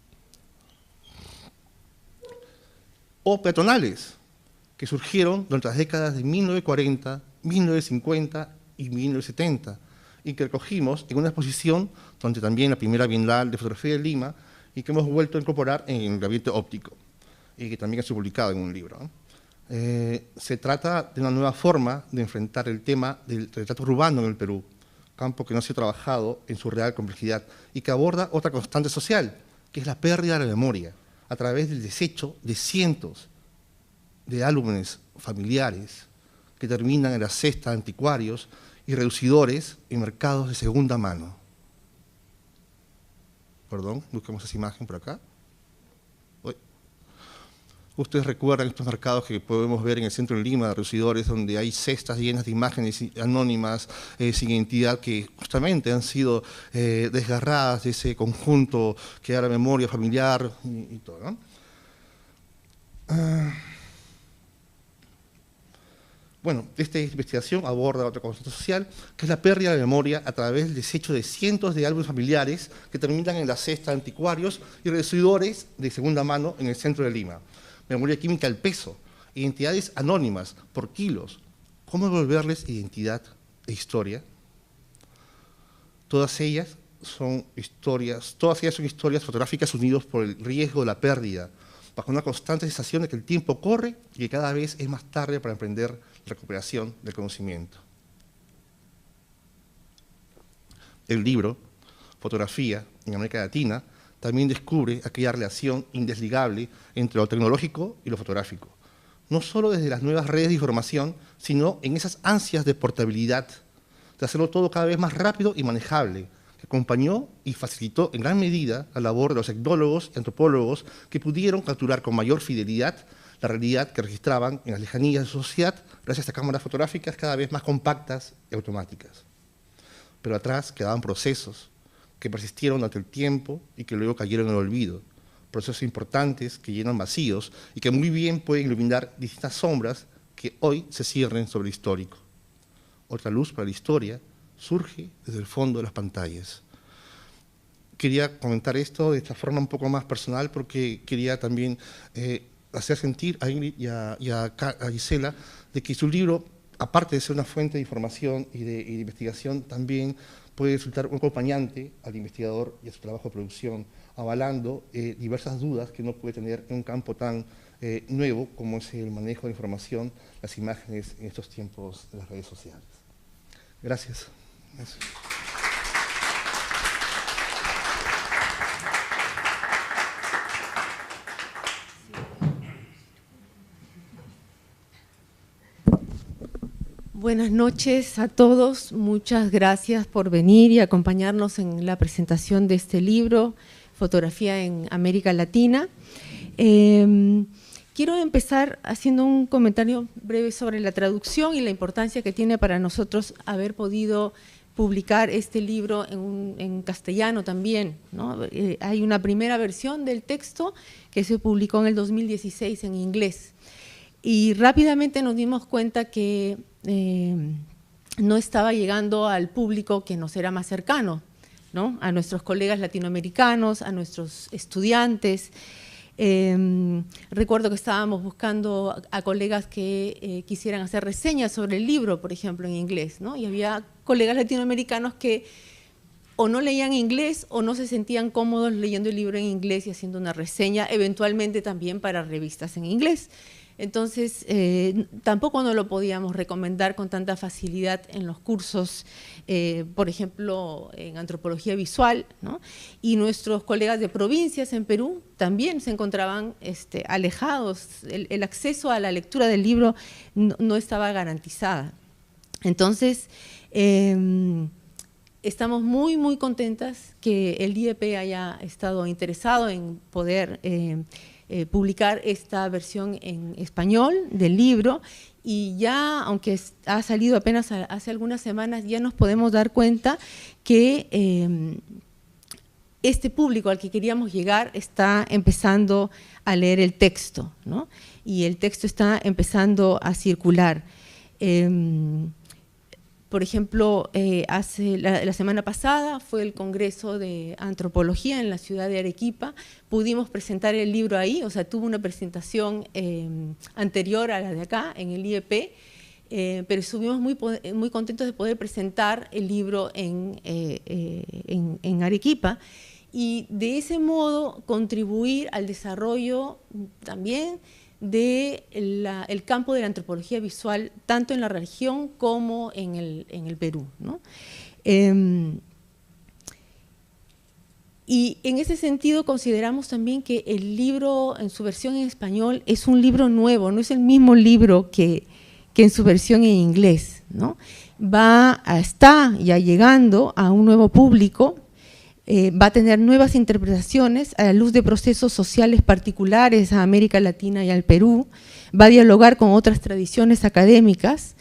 O peatonales, que surgieron durante las décadas de 1940, 1950 y 1970, y que recogimos en una exposición durante también la primera Bienal de Fotografía de Lima, y que hemos vuelto a incorporar en el gabinete óptico, y que también ha sido publicado en un libro, ¿no? Se trata de una nueva forma de enfrentar el tema del retrato urbano en el Perú, campo que no se ha trabajado en su real complejidad y que aborda otra constante social, que es la pérdida de la memoria, a través del desecho de cientos de álbumes familiares que terminan en la cesta de anticuarios y reducidores en mercados de segunda mano. Perdón, busquemos esa imagen por acá. Ustedes recuerdan estos mercados que podemos ver en el centro de Lima, de reducidores, donde hay cestas llenas de imágenes anónimas sin identidad que justamente han sido desgarradas de ese conjunto que da la memoria familiar y todo, ¿no? Bueno, esta investigación aborda otra constante social, que es la pérdida de memoria a través del desecho de cientos de álbumes familiares que terminan en la cesta de anticuarios y reducidores de segunda mano en el centro de Lima. Memoria química al peso, identidades anónimas por kilos. ¿Cómo devolverles identidad e historia? Todas ellas son historias fotográficas unidas por el riesgo de la pérdida, bajo una constante sensación de que el tiempo corre y que cada vez es más tarde para emprender la recuperación del conocimiento. El libro, Fotografía en América Latina, también descubre aquella relación indesligable entre lo tecnológico y lo fotográfico, no solo desde las nuevas redes de información, sino en esas ansias de portabilidad, de hacerlo todo cada vez más rápido y manejable, que acompañó y facilitó en gran medida la labor de los etnólogos y antropólogos que pudieron capturar con mayor fidelidad la realidad que registraban en las lejanías de su sociedad gracias a cámaras fotográficas cada vez más compactas y automáticas. Pero atrás quedaban procesos que persistieron durante el tiempo y que luego cayeron en el olvido, procesos importantes que llenan vacíos y que muy bien pueden iluminar distintas sombras que hoy se ciernen sobre el histórico. Otra luz para la historia surge desde el fondo de las pantallas. Quería comentar esto de esta forma un poco más personal porque quería también hacer sentir a Ingrid y a Gisela de que su libro, aparte de ser una fuente de información y de investigación, también puede resultar un acompañante al investigador y a su trabajo de producción, avalando diversas dudas que uno puede tener en un campo tan nuevo como es el manejo de la información, las imágenes en estos tiempos de las redes sociales. Gracias. Gracias. Buenas noches a todos, muchas gracias por venir y acompañarnos en la presentación de este libro, Fotografía en América Latina. Quiero empezar haciendo un comentario breve sobre la traducción y la importancia que tiene para nosotros haber podido publicar este libro en castellano también, ¿no? Hay una primera versión del texto que se publicó en el 2016 en inglés y rápidamente nos dimos cuenta que no estaba llegando al público que nos era más cercano, ¿no? A nuestros colegas latinoamericanos, a nuestros estudiantes. Recuerdo que estábamos buscando a colegas que quisieran hacer reseñas sobre el libro, por ejemplo, en inglés, ¿no? Y había colegas latinoamericanos que o no leían inglés o no se sentían cómodos leyendo el libro en inglés y haciendo una reseña, eventualmente también para revistas en inglés. Entonces, tampoco nos lo podíamos recomendar con tanta facilidad en los cursos, por ejemplo, en antropología visual, ¿no? Y nuestros colegas de provincias en Perú también se encontraban alejados, el acceso a la lectura del libro no estaba garantizada. Entonces, estamos muy, muy contentas que el IEP haya estado interesado en poder publicar esta versión en español del libro y ya, aunque ha salido apenas hace algunas semanas, ya nos podemos dar cuenta que este público al que queríamos llegar está empezando a leer el texto, ¿no? Y el texto está empezando a circular. Por ejemplo, la semana pasada fue el Congreso de Antropología en la ciudad de Arequipa, pudimos presentar el libro ahí, o sea, tuvo una presentación anterior a la de acá, en el IEP, pero estuvimos muy contentos de poder presentar el libro en Arequipa y de ese modo contribuir al desarrollo también del campo de la antropología visual, tanto en la región como en el Perú, ¿no? Y en ese sentido consideramos también que el libro en su versión en español es un libro nuevo, no es el mismo libro que que en su versión en inglés, ¿no? Está ya llegando a un nuevo público, va a tener nuevas interpretaciones a la luz de procesos sociales particulares a América Latina y al Perú, va a dialogar con otras tradiciones académicas,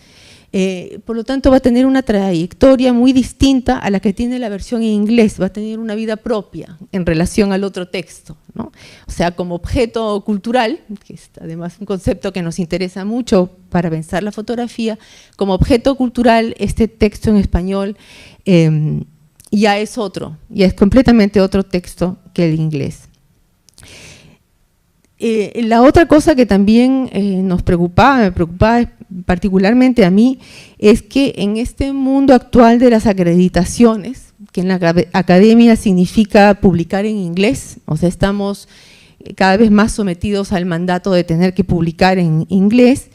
por lo tanto va a tener una trayectoria muy distinta a la que tiene la versión en inglés, va a tener una vida propia en relación al otro texto, ¿no? O sea, como objeto cultural, que es además un concepto que nos interesa mucho para pensar la fotografía, como objeto cultural este texto en español ya es completamente otro texto que el inglés. La otra cosa que también me preocupaba particularmente a mí, es que en este mundo actual de las acreditaciones, que en la academia significa publicar en inglés, o sea, estamos cada vez más sometidos al mandato de tener que publicar en inglés,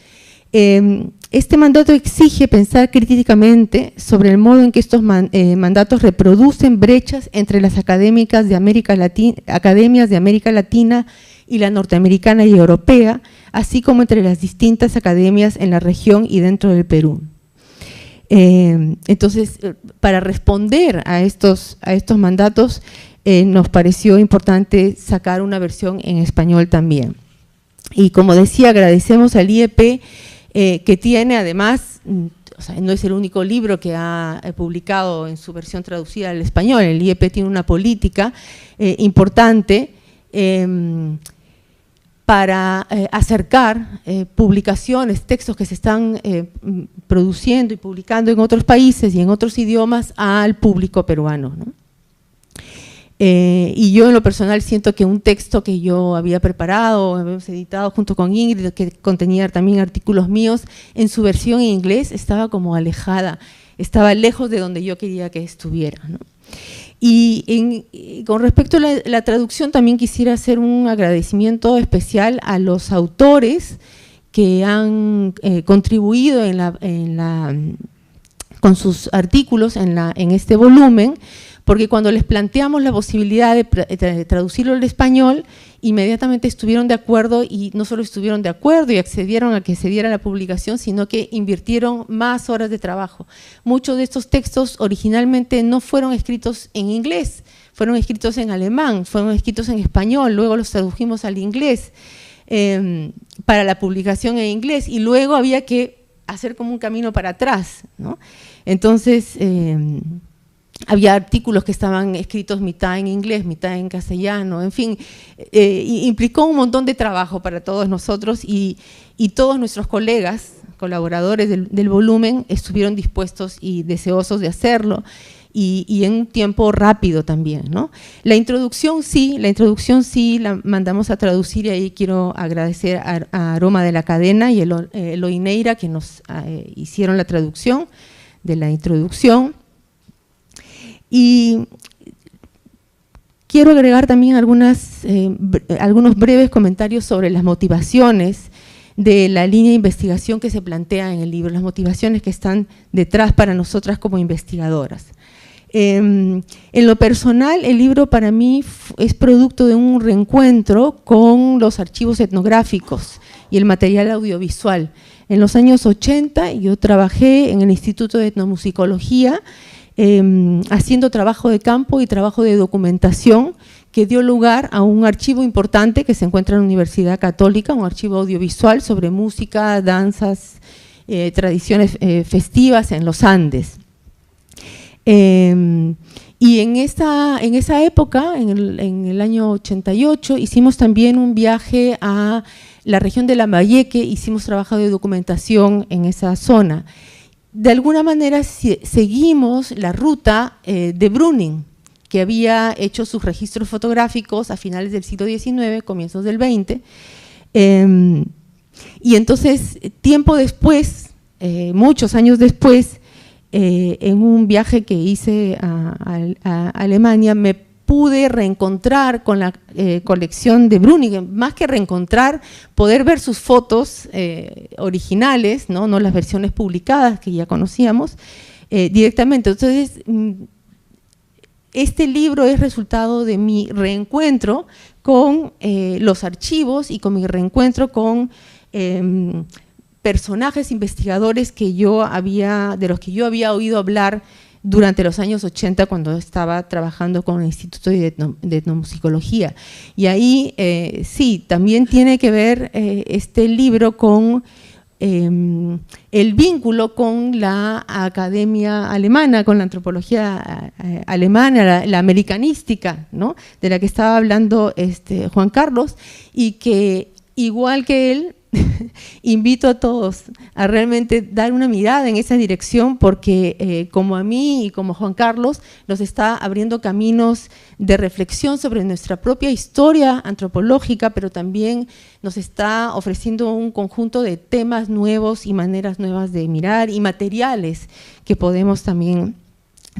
este mandato exige pensar críticamente sobre el modo en que estos mandatos reproducen brechas entre las academias de América Latina y la norteamericana y europea, así como entre las distintas academias en la región y dentro del Perú. Entonces, para responder a estos mandatos, nos pareció importante sacar una versión en español también. Y como decía, agradecemos al IEP que tiene además, o sea, no es el único libro que ha publicado en su versión traducida al español, el IEP tiene una política importante para acercar publicaciones, textos que se están produciendo y publicando en otros países y en otros idiomas al público peruano, ¿no? Y yo en lo personal siento que un texto que yo había preparado, habíamos editado junto con Ingrid, que contenía también artículos míos, en su versión en inglés estaba como alejada, estaba lejos de donde yo quería que estuviera, ¿no? Y con respecto a la traducción, también quisiera hacer un agradecimiento especial a los autores que han contribuido con sus artículos en este volumen, porque cuando les planteamos la posibilidad de traducirlo al español, inmediatamente estuvieron de acuerdo, y no solo estuvieron de acuerdo y accedieron a que se diera la publicación, sino que invirtieron más horas de trabajo. Muchos de estos textos originalmente no fueron escritos en inglés, fueron escritos en alemán, fueron escritos en español, luego los tradujimos al inglés para la publicación en inglés, y luego había que hacer como un camino para atrás, ¿no? Entonces, había artículos que estaban escritos mitad en inglés, mitad en castellano, en fin, implicó un montón de trabajo para todos nosotros, y todos nuestros colegas, colaboradores del volumen, estuvieron dispuestos y deseosos de hacerlo, y en un tiempo rápido también, ¿no? La introducción sí la mandamos a traducir, y ahí quiero agradecer a Aroma de la Cadena y Eloy Neira, que nos hicieron la traducción de la introducción. Y quiero agregar también algunos breves comentarios sobre las motivaciones de la línea de investigación que se plantea en el libro, las motivaciones que están detrás para nosotras como investigadoras. En lo personal, el libro para mí es producto de un reencuentro con los archivos etnográficos y el material audiovisual. En los años 80 yo trabajé en el Instituto de Etnomusicología, haciendo trabajo de campo y trabajo de documentación, que dio lugar a un archivo importante que se encuentra en la Universidad Católica, un archivo audiovisual sobre música, danzas, tradiciones festivas en los Andes. Y en esa época, en el año 88, hicimos también un viaje a la región de Lambayeque, hicimos trabajo de documentación en esa zona. De alguna manera seguimos la ruta de Brüning, que había hecho sus registros fotográficos a finales del siglo XIX, comienzos del XX, y entonces tiempo después, muchos años después, en un viaje que hice a Alemania, me pude reencontrar con la colección de Brüning, más que reencontrar, poder ver sus fotos originales, no las versiones publicadas que ya conocíamos directamente. Entonces, este libro es resultado de mi reencuentro con los archivos y con mi reencuentro con personajes investigadores de los que yo había oído hablar durante los años 80 cuando estaba trabajando con el Instituto de Etnomusicología. Y ahí sí, también tiene que ver este libro con el vínculo con la academia alemana, con la antropología alemana, la americanística, ¿no?, de la que estaba hablando Juan Carlos, y que igual que él, invito a todos a realmente dar una mirada en esa dirección, porque como a mí y como Juan Carlos nos está abriendo caminos de reflexión sobre nuestra propia historia antropológica, pero también nos está ofreciendo un conjunto de temas nuevos y maneras nuevas de mirar y materiales que podemos también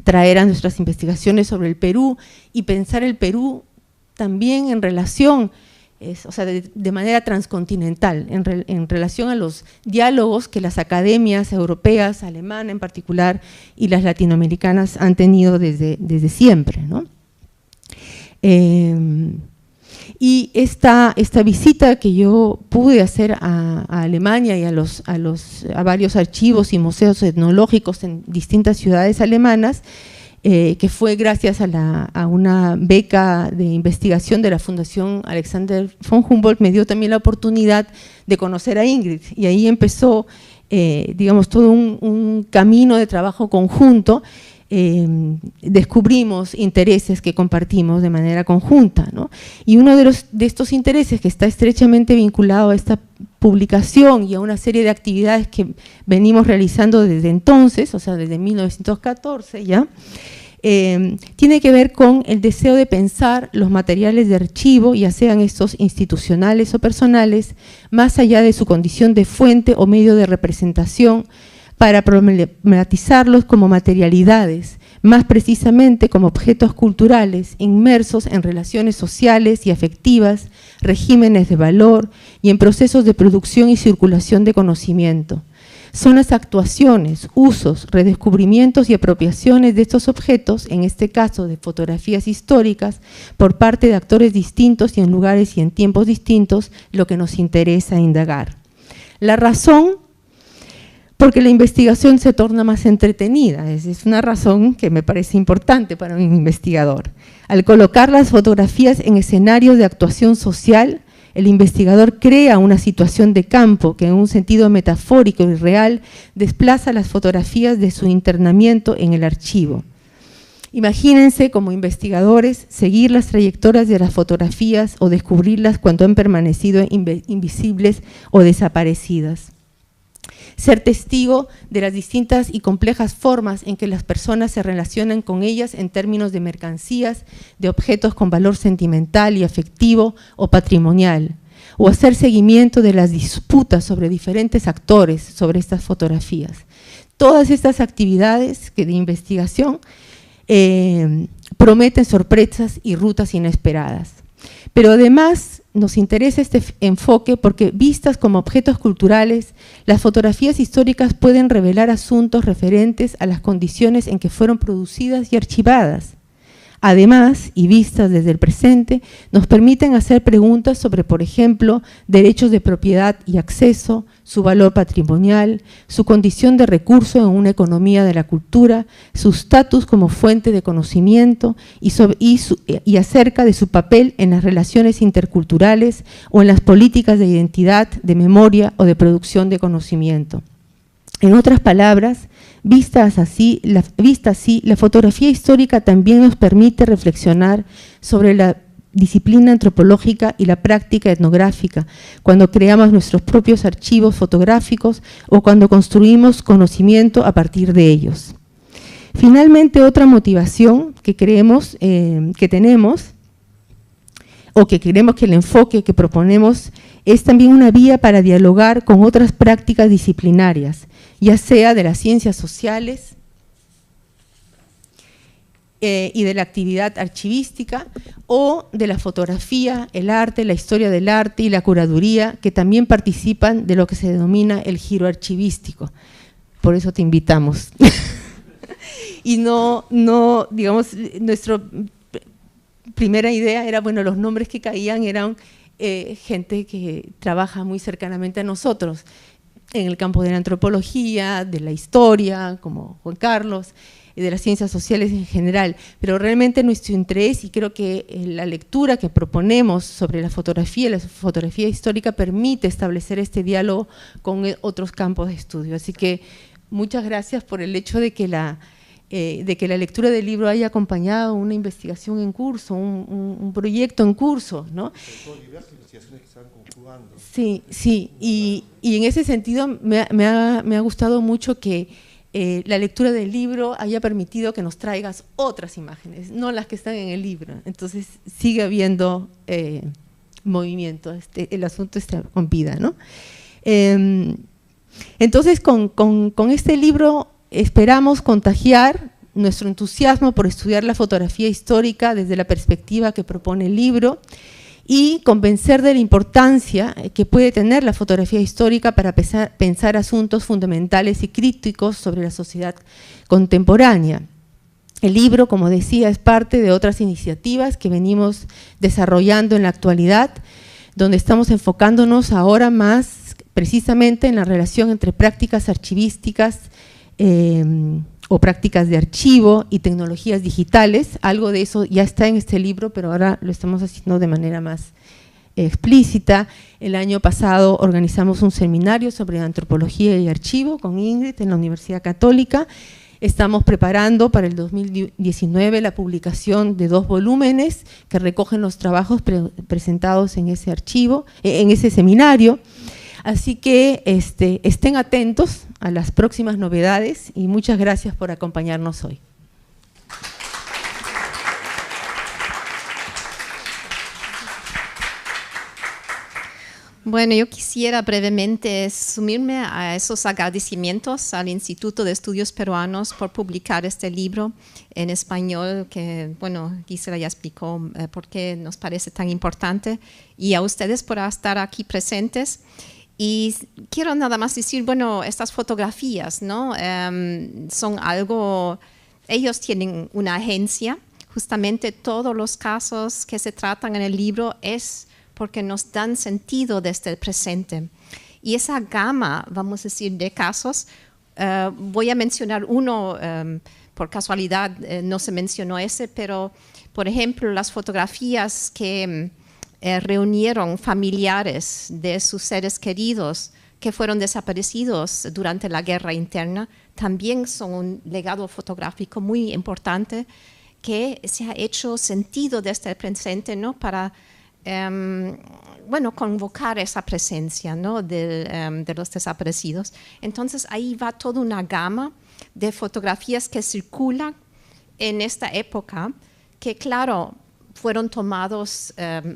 traer a nuestras investigaciones sobre el Perú y pensar el Perú también en relación, o sea, de manera transcontinental, en relación a los diálogos que las academias europeas, alemana en particular, y las latinoamericanas han tenido desde siempre, ¿no? Y esta visita que yo pude hacer a Alemania y a varios archivos y museos etnológicos en distintas ciudades alemanas, que fue gracias a una beca de investigación de la Fundación Alexander von Humboldt, me dio también la oportunidad de conocer a Ingrid, y ahí empezó, digamos, todo un camino de trabajo conjunto. Descubrimos intereses que compartimos de manera conjunta, ¿no? Y uno de estos intereses, que está estrechamente vinculado a esta publicación y a una serie de actividades que venimos realizando desde entonces, o sea, desde 1914 ya, tiene que ver con el deseo de pensar los materiales de archivo, ya sean estos institucionales o personales, más allá de su condición de fuente o medio de representación, para problematizarlos como materialidades, más precisamente como objetos culturales inmersos en relaciones sociales y afectivas, regímenes de valor y en procesos de producción y circulación de conocimiento. Son las actuaciones, usos, redescubrimientos y apropiaciones de estos objetos, en este caso de fotografías históricas, por parte de actores distintos y en lugares y en tiempos distintos, lo que nos interesa indagar. La razón, porque la investigación se torna más entretenida, es una razón que me parece importante para un investigador. Al colocar las fotografías en escenarios de actuación social, el investigador crea una situación de campo que en un sentido metafórico y real desplaza las fotografías de su internamiento en el archivo. Imagínense como investigadores seguir las trayectorias de las fotografías o descubrirlas cuando han permanecido invisibles o desaparecidas. Ser testigo de las distintas y complejas formas en que las personas se relacionan con ellas en términos de mercancías, de objetos con valor sentimental y afectivo o patrimonial, o hacer seguimiento de las disputas sobre diferentes actores sobre estas fotografías. Todas estas actividades de investigación prometen sorpresas y rutas inesperadas. Pero además nos interesa este enfoque porque, vistas como objetos culturales, las fotografías históricas pueden revelar asuntos referentes a las condiciones en que fueron producidas y archivadas. Además, y vistas desde el presente, nos permiten hacer preguntas sobre, por ejemplo, derechos de propiedad y acceso, su valor patrimonial, su condición de recurso en una economía de la cultura, su estatus como fuente de conocimiento y acerca de su papel en las relaciones interculturales o en las políticas de identidad, de memoria o de producción de conocimiento. En otras palabras, vista así, la fotografía histórica también nos permite reflexionar sobre la disciplina antropológica y la práctica etnográfica, cuando creamos nuestros propios archivos fotográficos o cuando construimos conocimiento a partir de ellos. Finalmente, otra motivación que creemos que tenemos, o que queremos que el enfoque que proponemos es también una vía para dialogar con otras prácticas disciplinarias, ya sea de las ciencias sociales y de la actividad archivística, o de la fotografía, el arte, la historia del arte y la curaduría, que también participan de lo que se denomina el giro archivístico. Por eso te invitamos. Y no, digamos, nuestra primera idea era, bueno, los nombres que caían eran gente que trabaja muy cercanamente a nosotros. en el campo de la antropología, de la historia, como Juan Carlos, y de las ciencias sociales en general, pero realmente nuestro interés, y creo que la lectura que proponemos sobre la fotografía histórica permite establecer este diálogo con otros campos de estudio. Así que muchas gracias por el hecho de que la lectura del libro haya acompañado una investigación en curso, un proyecto en curso, ¿no? Sí, sí, y en ese sentido me ha gustado mucho que la lectura del libro haya permitido que nos traigas otras imágenes, no las que están en el libro. Entonces sigue habiendo movimiento, el asunto está con vida, ¿no? Entonces con este libro esperamos contagiar nuestro entusiasmo por estudiar la fotografía histórica desde la perspectiva que propone el libro y convencer de la importancia que puede tener la fotografía histórica para pensar asuntos fundamentales y críticos sobre la sociedad contemporánea. El libro, como decía, es parte de otras iniciativas que venimos desarrollando en la actualidad, donde estamos enfocándonos ahora más precisamente en la relación entre prácticas archivísticas o prácticas de archivo y tecnologías digitales. Algo de eso ya está en este libro, pero ahora lo estamos haciendo de manera más explícita. El año pasado organizamos un seminario sobre antropología y archivo con Ingrid en la Universidad Católica. Estamos preparando para el 2019 la publicación de 2 volúmenes que recogen los trabajos presentados en ese archivo, en ese seminario. Así que estén atentos a las próximas novedades y muchas gracias por acompañarnos hoy. Bueno, yo quisiera brevemente sumirme a esos agradecimientos al Instituto de Estudios Peruanos por publicar este libro en español, que, bueno, Gisela ya explicó por qué nos parece tan importante, y a ustedes por estar aquí presentes. Y quiero nada más decir, bueno, estas fotografías, ¿no? Son algo, ellos tienen una agencia, justamente todos los casos que se tratan en el libro es porque nos dan sentido desde el presente. Y esa gama, vamos a decir, de casos, voy a mencionar uno, por casualidad no se mencionó ese, pero por ejemplo las fotografías que reunieron familiares de sus seres queridos que fueron desaparecidos durante la guerra interna, también son un legado fotográfico muy importante que se ha hecho sentido desde el presente, ¿no? Para bueno, convocar esa presencia, ¿no? de los desaparecidos. Entonces ahí va toda una gama de fotografías que circulan en esta época, que claro, fueron tomados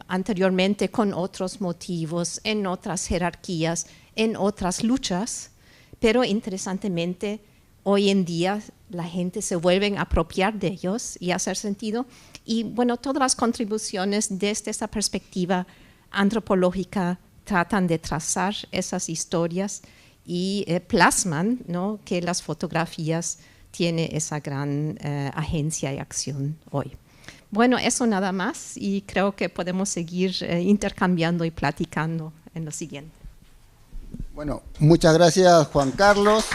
anteriormente con otros motivos, en otras jerarquías, en otras luchas, pero interesantemente hoy en día la gente se vuelve a apropiar de ellos y hacer sentido. Y bueno, todas las contribuciones desde esa perspectiva antropológica tratan de trazar esas historias y plasman, ¿no? que las fotografías tienen esa gran agencia y acción hoy. Bueno, eso nada más, y creo que podemos seguir intercambiando y platicando en lo siguiente. Bueno, muchas gracias, Juan Carlos.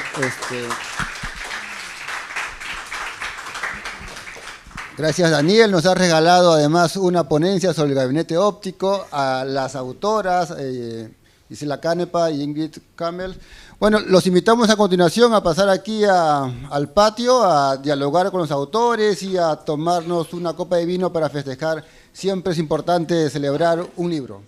Gracias, Daniel. Nos ha regalado además una ponencia sobre el gabinete óptico a las autoras, Gisela Canepa y Ingrid Campbell. Bueno, los invitamos a continuación a pasar aquí al patio, a dialogar con los autores y a tomarnos una copa de vino para festejar. Siempre es importante celebrar un libro.